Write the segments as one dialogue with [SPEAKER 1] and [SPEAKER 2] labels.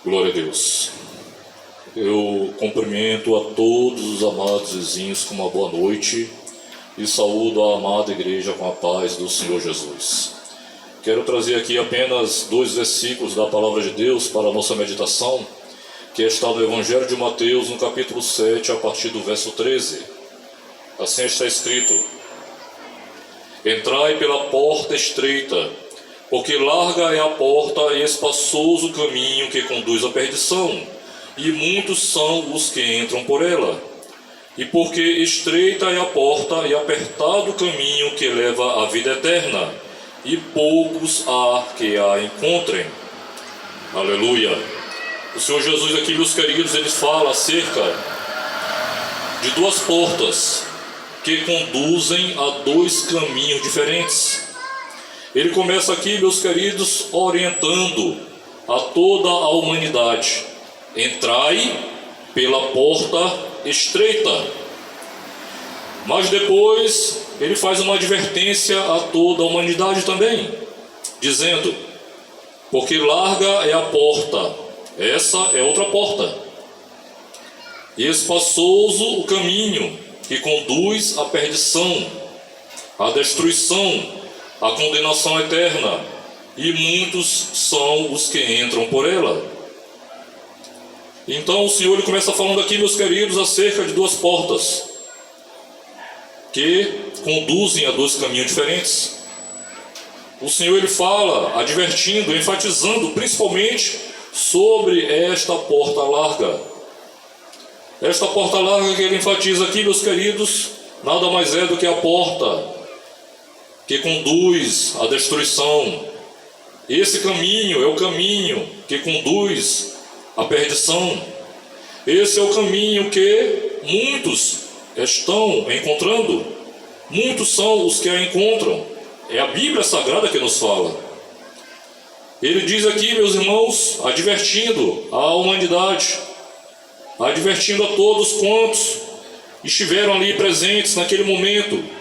[SPEAKER 1] Glória a Deus. Eu cumprimento a todos os amados vizinhos com uma boa noite e saúdo a amada igreja com a paz do Senhor Jesus. Quero trazer aqui apenas 2 versículos da palavra de Deus para a nossa meditação, que está no Evangelho de Mateus, no capítulo 7, a partir do verso 13. Assim está escrito: Entrai pela porta estreita, porque larga é a porta e espaçoso o caminho que conduz à perdição, e muitos são os que entram por ela. E porque estreita é a porta e apertado o caminho que leva à vida eterna, e poucos há que a encontrem. Aleluia! O Senhor Jesus aqui, meus queridos, ele fala acerca de 2 portas que conduzem a 2 caminhos diferentes. Ele começa aqui, meus queridos, orientando a toda a humanidade: entrai pela porta estreita. Mas depois ele faz uma advertência a toda a humanidade também, dizendo: porque larga é a porta, essa é outra porta, e espaçoso o caminho que conduz à perdição, à destruição, à condenação eterna, e muitos são os que entram por ela. Então o Senhor ele começa falando aqui, meus queridos, acerca de 2 portas que conduzem a 2 caminhos diferentes. O Senhor ele fala, advertindo, enfatizando principalmente sobre esta porta larga. Esta porta larga que ele enfatiza aqui, meus queridos, nada mais é do que a porta que conduz à destruição. Esse caminho é o caminho que conduz à perdição. Esse é o caminho que muitos estão encontrando. Muitos são os que a encontram. É a Bíblia Sagrada que nos fala. Ele diz aqui, meus irmãos, advertindo a humanidade, advertindo a todos quantos estiveram ali presentes naquele momento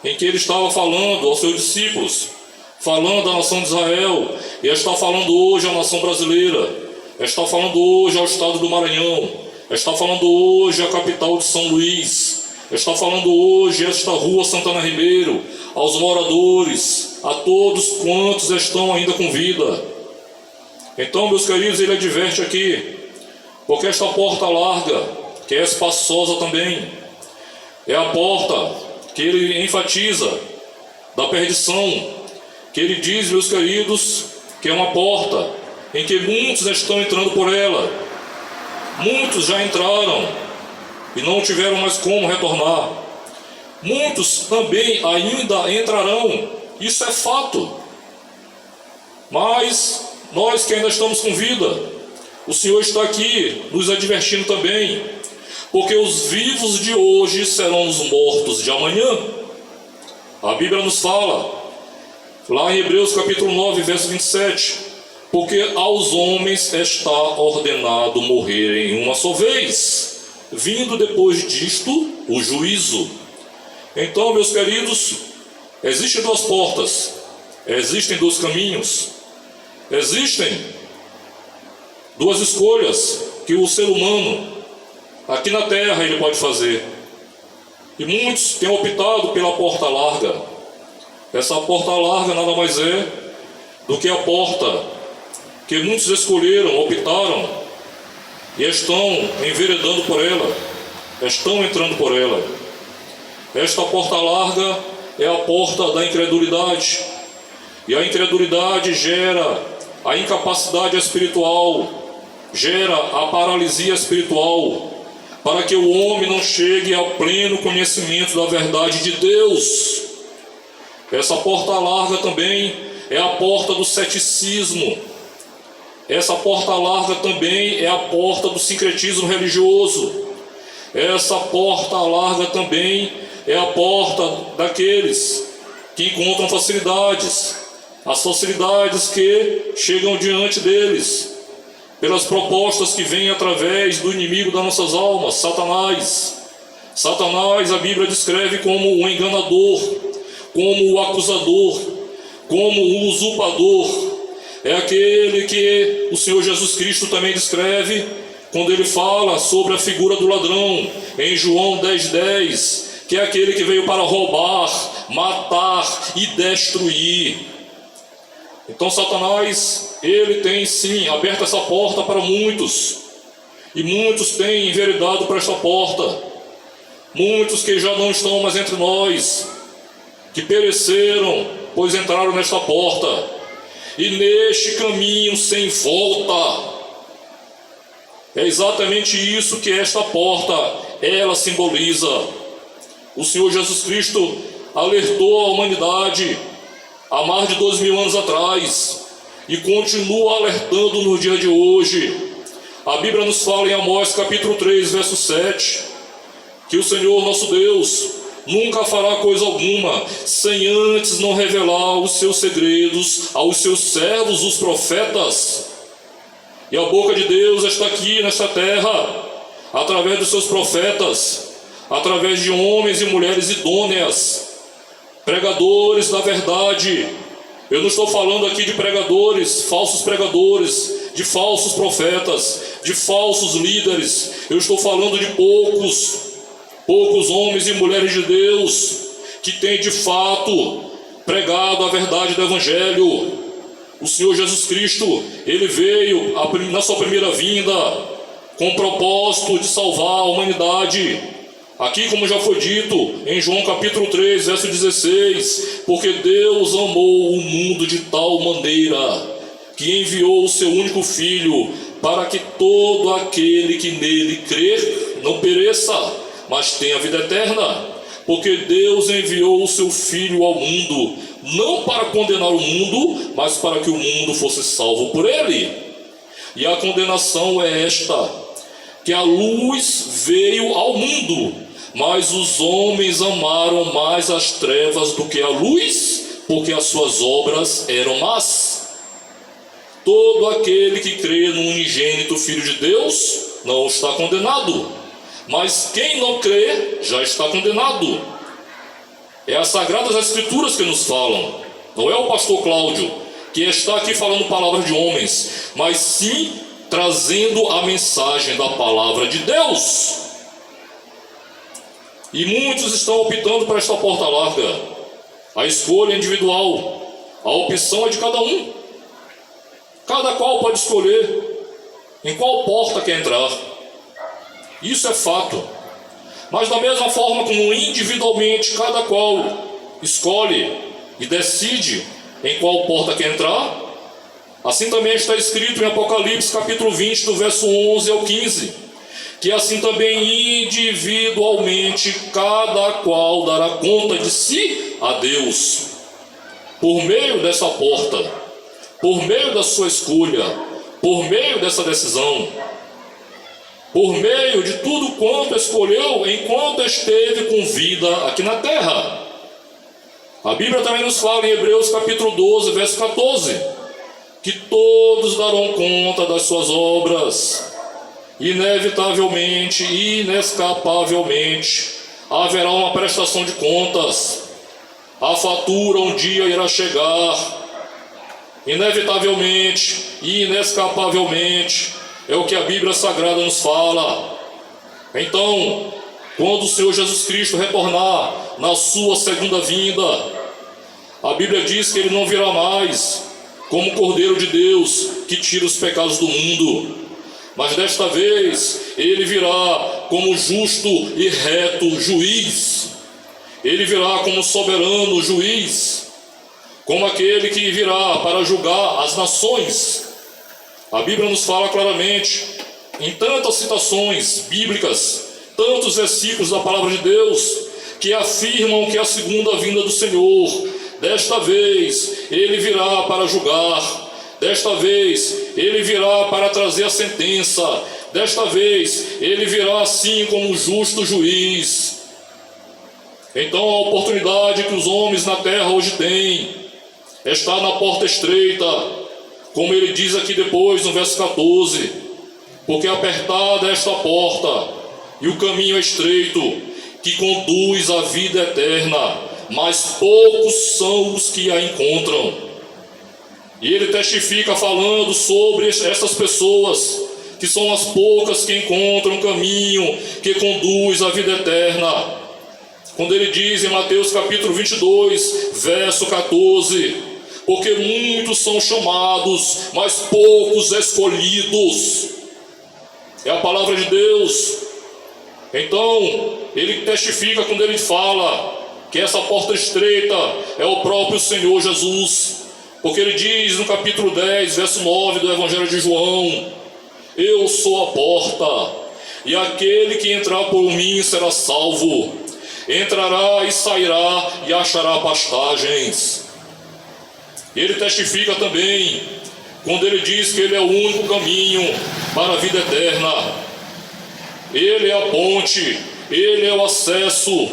[SPEAKER 1] em que ele estava falando aos seus discípulos, falando à nação de Israel, e está falando hoje à nação brasileira, está falando hoje ao estado do Maranhão, está falando hoje à capital de São Luís, está falando hoje a esta rua Santana Ribeiro, aos moradores, a todos quantos estão ainda com vida. Então, meus queridos, ele adverte aqui, porque esta porta larga, que é espaçosa também, é a porta que ele enfatiza da perdição, que ele diz, meus queridos, que é uma porta em que muitos estão entrando por ela. Muitos já entraram e não tiveram mais como retornar. Muitos também ainda entrarão, isso é fato. Mas nós que ainda estamos com vida, o Senhor está aqui nos advertindo também, porque os vivos de hoje serão os mortos de amanhã. A Bíblia nos fala, lá em Hebreus capítulo 9, verso 27, porque aos homens está ordenado morrerem uma só vez, vindo depois disto o juízo. Então, meus queridos, existem 2 portas, existem 2 caminhos, existem 2 escolhas que o ser humano aqui na terra ele pode fazer. E muitos têm optado pela porta larga. Essa porta larga nada mais é do que a porta que muitos escolheram, optaram e estão enveredando por ela, estão entrando por ela. Esta porta larga é a porta da incredulidade. E a incredulidade gera a incapacidade espiritual, gera a paralisia espiritual, para que o homem não chegue ao pleno conhecimento da verdade de Deus. Essa porta larga também é a porta do ceticismo. Essa porta larga também é a porta do sincretismo religioso. Essa porta larga também é a porta daqueles que encontram facilidades, as facilidades que chegam diante deles, pelas propostas que vêm através do inimigo das nossas almas, Satanás. Satanás, a Bíblia descreve como o enganador, como o acusador, como o usurpador. É aquele que que o Senhor Jesus Cristo também descreve quando ele fala sobre a figura do ladrão, em João 10:10, que é aquele que veio para roubar, matar e destruir. Então Satanás, ele tem sim aberto essa porta para muitos, e muitos têm enveredado para esta porta, muitos que já não estão mais entre nós, que pereceram, pois entraram nesta porta, e neste caminho sem volta. É exatamente isso que esta porta, ela simboliza. O Senhor Jesus Cristo alertou a humanidade há mais de 2000 anos atrás, e continua alertando no dia de hoje. A Bíblia nos fala em Amós capítulo 3, verso 7, que o Senhor nosso Deus nunca fará coisa alguma sem antes não revelar os seus segredos aos seus servos, os profetas. E a boca de Deus está aqui nesta terra, através dos seus profetas, através de homens e mulheres idôneas, pregadores da verdade. Eu não estou falando aqui de pregadores, falsos pregadores, de falsos profetas, de falsos líderes. Eu estou falando de poucos homens e mulheres de Deus que têm de fato pregado a verdade do Evangelho. O Senhor Jesus Cristo, ele veio na sua primeira vinda com o propósito de salvar a humanidade. Aqui, como já foi dito em João capítulo 3, verso 16, porque Deus amou o mundo de tal maneira que enviou o seu único Filho, para que todo aquele que nele crer não pereça, mas tenha vida eterna. Porque Deus enviou o seu Filho ao mundo, não para condenar o mundo, mas para que o mundo fosse salvo por ele. E a condenação é esta, que a luz veio ao mundo, mas os homens amaram mais as trevas do que a luz, porque as suas obras eram más. Todo aquele que crê no unigênito Filho de Deus não está condenado, mas quem não crê já está condenado. É as Sagradas Escrituras que nos falam, não é o pastor Cláudio, que está aqui falando palavras de homens, mas sim trazendo a mensagem da palavra de Deus. E muitos estão optando por esta porta larga. A escolha é individual, a opção é de cada um. Cada qual pode escolher em qual porta quer entrar. Isso é fato. Mas da mesma forma como individualmente cada qual escolhe e decide em qual porta quer entrar, assim também está escrito em Apocalipse capítulo 20, do verso 11 ao 15, que assim também individualmente cada qual dará conta de si a Deus, por meio dessa porta, por meio da sua escolha, por meio dessa decisão, por meio de tudo quanto escolheu enquanto esteve com vida aqui na terra. A Bíblia também nos fala em Hebreus capítulo 12, verso 14, que todos darão conta das suas obras. Inevitavelmente, inescapavelmente, haverá uma prestação de contas. A fatura um dia irá chegar. Inevitavelmente, inescapavelmente, é o que a Bíblia Sagrada nos fala. Então, quando o Senhor Jesus Cristo retornar na sua segunda vinda, a Bíblia diz que ele não virá mais como Cordeiro de Deus que tira os pecados do mundo, mas desta vez ele virá como justo e reto juiz. Ele virá como soberano juiz, como aquele que virá para julgar as nações. A Bíblia nos fala claramente, em tantas citações bíblicas, tantos versículos da palavra de Deus, que afirmam que a segunda vinda do Senhor, desta vez, ele virá para julgar, desta vez, ele virá para trazer a sentença, desta vez, ele virá assim como justo juiz. Então a oportunidade que os homens na terra hoje têm está na porta estreita, como ele diz aqui depois no verso 14, porque apertada é esta porta e o caminho é estreito que conduz à vida eterna, mas poucos são os que a encontram. E ele testifica falando sobre essas pessoas, que são as poucas que encontram um caminho que conduz à vida eterna. Quando ele diz em Mateus capítulo 22, verso 14: porque muitos são chamados, mas poucos escolhidos. É a palavra de Deus. Então, ele testifica quando ele fala que essa porta estreita é o próprio Senhor Jesus. Porque ele diz no capítulo 10, verso 9 do Evangelho de João: eu sou a porta, e aquele que entrar por mim será salvo. Entrará e sairá e achará pastagens. Ele testifica também quando ele diz que ele é o único caminho para a vida eterna. Ele é a ponte, ele é o acesso,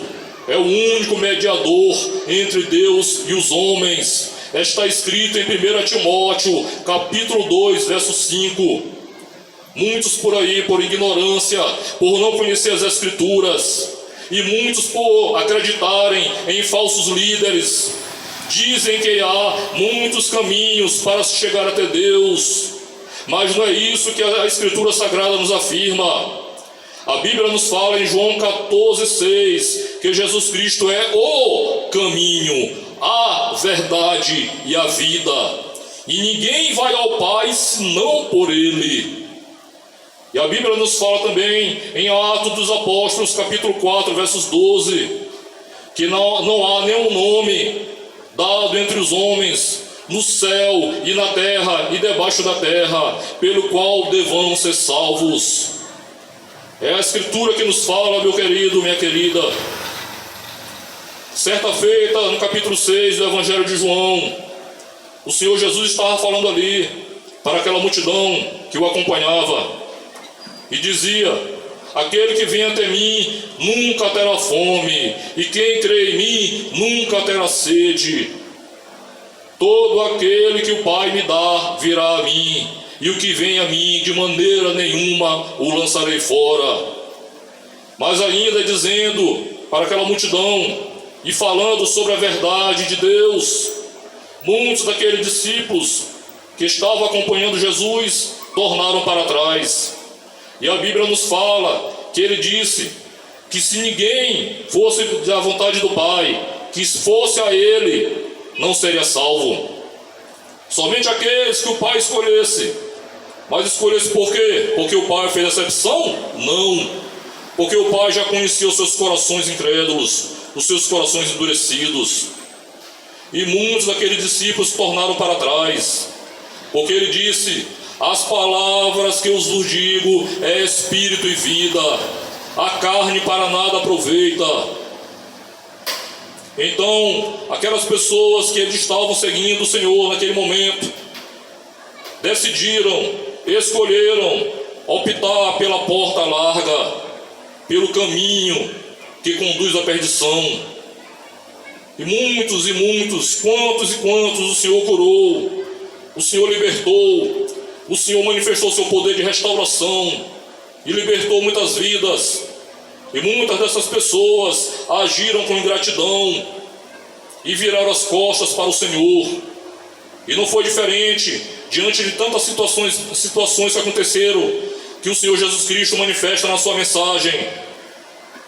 [SPEAKER 1] é o único mediador entre Deus e os homens. Está escrito em 1 Timóteo capítulo 2, verso 5. Muitos por aí, por ignorância, por não conhecer as Escrituras, e muitos por acreditarem em falsos líderes, dizem que há muitos caminhos para se chegar até Deus, mas não é isso que a Escritura Sagrada nos afirma. A Bíblia nos fala em João 14,6 que Jesus Cristo é o caminho, a verdade e a vida, e ninguém vai ao Pai senão por Ele. E a Bíblia nos fala também em Atos dos Apóstolos capítulo 4, versos 12, que não há nenhum nome dado entre os homens no céu e na terra e debaixo da terra pelo qual devamos ser salvos. É a Escritura que nos fala, meu querido, minha querida. Certa feita, no capítulo 6 do Evangelho de João, o Senhor Jesus estava falando ali para aquela multidão que o acompanhava e dizia: aquele que vem até mim nunca terá fome, e quem crê em mim nunca terá sede. Todo aquele que o Pai me dá virá a mim, e o que vem a mim de maneira nenhuma o lançarei fora. Mas ainda dizendo para aquela multidão e falando sobre a verdade de Deus, muitos daqueles discípulos que estavam acompanhando Jesus tornaram para trás. E a Bíblia nos fala que ele disse que se ninguém fosse da vontade do Pai, que fosse a ele, não seria salvo. Somente aqueles que o Pai escolhesse. Mas escolhesse por quê? Porque o Pai fez exceção? Não. Porque o Pai já conhecia os seus corações incrédulos, os seus corações endurecidos. E muitos daqueles discípulos se tornaram para trás. Porque ele disse: as palavras que eu vos digo é espírito e vida, a carne para nada aproveita. Então, aquelas pessoas que estavam seguindo o Senhor naquele momento, decidiram, escolheram optar pela porta larga, pelo caminho que conduz à perdição. E muitos, quantos e quantos o Senhor curou, o Senhor libertou, o Senhor manifestou seu poder de restauração e libertou muitas vidas. E muitas dessas pessoas agiram com ingratidão e viraram as costas para o Senhor. E não foi diferente diante de tantas situações que aconteceram, que o Senhor Jesus Cristo manifesta na sua mensagem.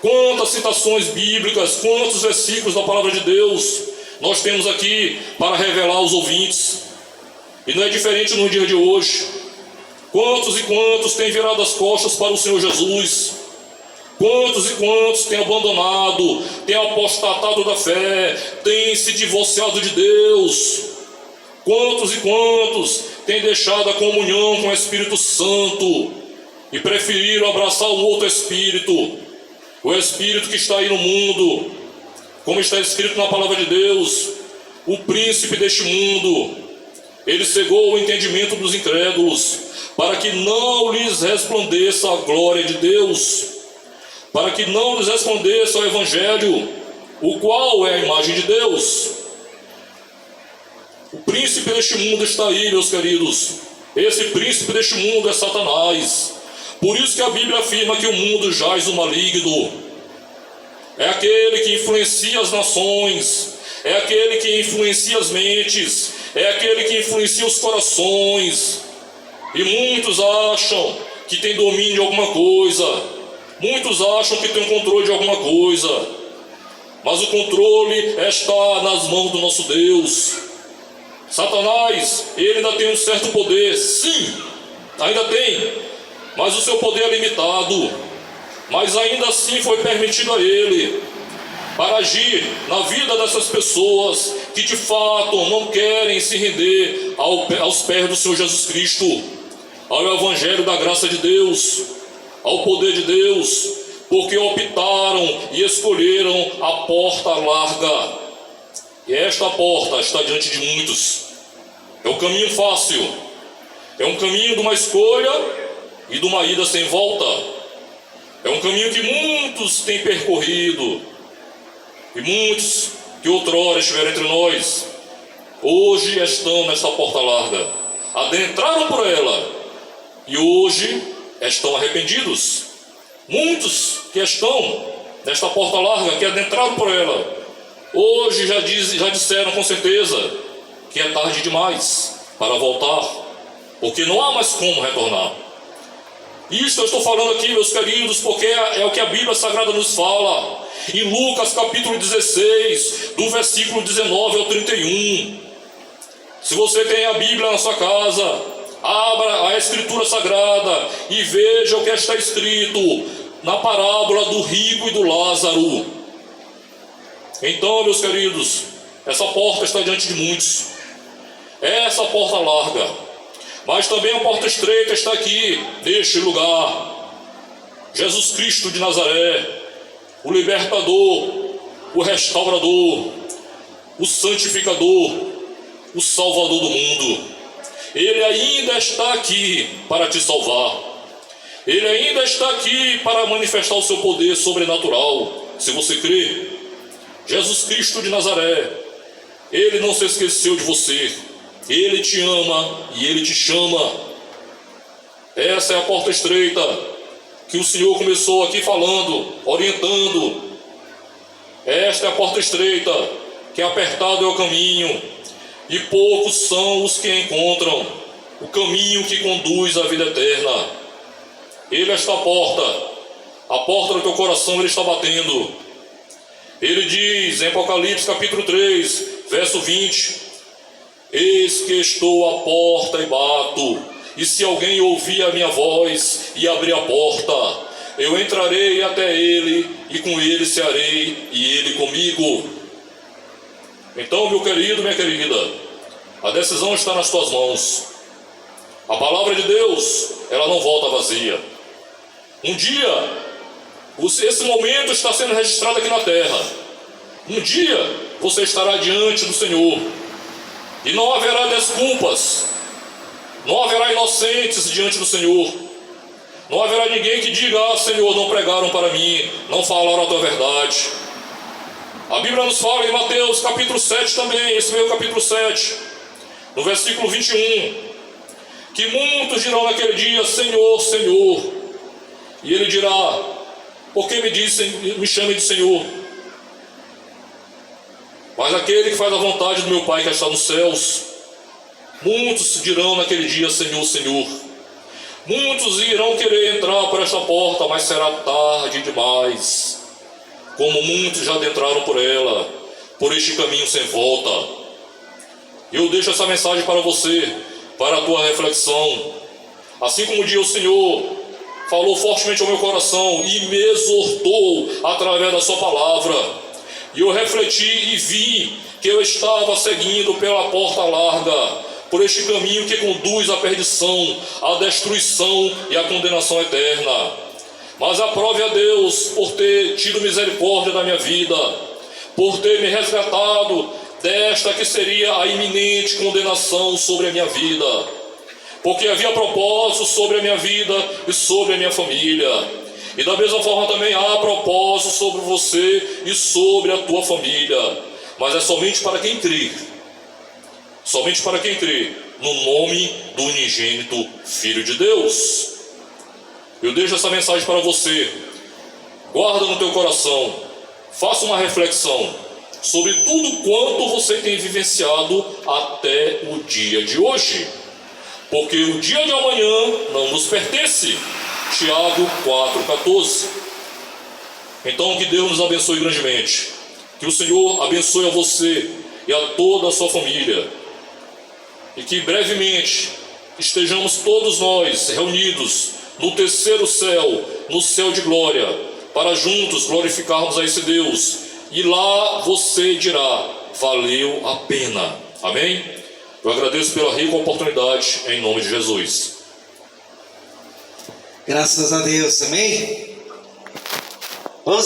[SPEAKER 1] Quantas citações bíblicas, quantos versículos da palavra de Deus nós temos aqui para revelar aos ouvintes. E não é diferente no dia de hoje. Quantos e quantos têm virado as costas para o Senhor Jesus? Quantos e quantos têm abandonado, têm apostatado da fé, têm se divorciado de Deus? Quantos e quantos têm deixado a comunhão com o Espírito Santo e preferiram abraçar um outro espírito, o espírito que está aí no mundo, como está escrito na palavra de Deus: o príncipe deste mundo, ele cegou o entendimento dos incrédulos, para que não lhes resplandeça a glória de Deus, para que não lhes resplandeça o Evangelho, o qual é a imagem de Deus. O príncipe deste mundo está aí, meus queridos. Esse príncipe deste mundo é Satanás. Por isso que a Bíblia afirma que o mundo jaz o maligno. É aquele que influencia as nações, é aquele que influencia as mentes, é aquele que influencia os corações. E muitos acham que tem domínio de alguma coisa. Muitos acham que tem um controle de alguma coisa. Mas o controle está nas mãos do nosso Deus. Satanás, ele ainda tem um certo poder. Sim, ainda tem. Mas o seu poder é limitado. Mas ainda assim foi permitido a ele para agir na vida dessas pessoas que de fato não querem se render aos pés do Senhor Jesus Cristo, ao Evangelho da graça de Deus, ao poder de Deus, porque optaram e escolheram a porta larga. E esta porta está diante de muitos. É um caminho fácil, é um caminho de uma escolha e de uma ida sem volta. É um caminho que muitos têm percorrido, e muitos que outrora estiveram entre nós, hoje estão nesta porta larga, adentraram por ela, e hoje estão arrependidos. Muitos que estão nesta porta larga, que adentraram por ela, hoje já disseram com certeza que é tarde demais para voltar, porque não há mais como retornar. Isso eu estou falando aqui, meus queridos, porque é o que a Bíblia Sagrada nos fala. Em Lucas capítulo 16, do versículo 19 ao 31. Se você tem a Bíblia na sua casa, abra a Escritura Sagrada e veja o que está escrito na parábola do rico e do Lázaro. Então, meus queridos, essa porta está diante de muitos. Essa porta larga, mas também a porta estreita está aqui, neste lugar. Jesus Cristo de Nazaré, o libertador, o restaurador, o santificador, o salvador do mundo. Ele ainda está aqui para te salvar. Ele ainda está aqui para manifestar o seu poder sobrenatural, se você crê. Jesus Cristo de Nazaré, ele não se esqueceu de você. Ele te ama e ele te chama. Essa é a porta estreita que o Senhor começou aqui falando, orientando. Esta é a porta estreita, que apertado é o caminho, e poucos são os que encontram o caminho que conduz à vida eterna. Ele é esta porta, a porta do teu coração ele está batendo. Ele diz em Apocalipse capítulo 3, verso 20: eis que estou à porta e bato. E se alguém ouvir a minha voz e abrir a porta, eu entrarei até ele, e com ele cearei, e ele comigo. Então, meu querido, minha querida, a decisão está nas tuas mãos. A palavra de Deus, ela não volta vazia. Um dia, esse momento está sendo registrado aqui na terra. Um dia, você estará diante do Senhor, e não haverá desculpas. Não haverá inocentes diante do Senhor. Não haverá ninguém que diga: ah, Senhor, não pregaram para mim, não falaram a tua verdade. A Bíblia nos fala em Mateus capítulo 7 também, esse mesmo capítulo 7, no versículo 21, que muitos dirão naquele dia: Senhor, Senhor. E ele dirá: por que me chame de Senhor? Mas aquele que faz a vontade do meu Pai que está nos céus. Muitos dirão naquele dia: Senhor, Senhor. Muitos irão querer entrar por esta porta, mas será tarde demais, como muitos já adentraram por ela, por este caminho sem volta. Eu deixo essa mensagem para você, para a tua reflexão. Assim como o dia o Senhor falou fortemente ao meu coração e me exortou através da sua palavra, e eu refleti e vi que eu estava seguindo pela porta larga, por este caminho que conduz à perdição, à destruição e à condenação eterna. Mas aprove a Deus por ter tido misericórdia da minha vida, por ter me resgatado desta que seria a iminente condenação sobre a minha vida, porque havia propósito sobre a minha vida e sobre a minha família. E da mesma forma também há propósito sobre você e sobre a tua família, mas é somente para quem crê. Somente para quem crê no nome do unigênito Filho de Deus. Eu deixo essa mensagem para você. Guarda no teu coração. Faça uma reflexão. sobre tudo quanto você tem vivenciado até o dia de hoje, porque o dia de amanhã não nos pertence. Tiago 4,14. Então que Deus nos abençoe grandemente, que o Senhor abençoe a você e a toda a sua família, e que brevemente estejamos todos nós reunidos no terceiro céu, no céu de glória, para juntos glorificarmos a esse Deus, e lá você dirá: valeu a pena. Amém? Eu agradeço pela rica oportunidade, em nome de Jesus.
[SPEAKER 2] Graças a Deus, amém? Vamos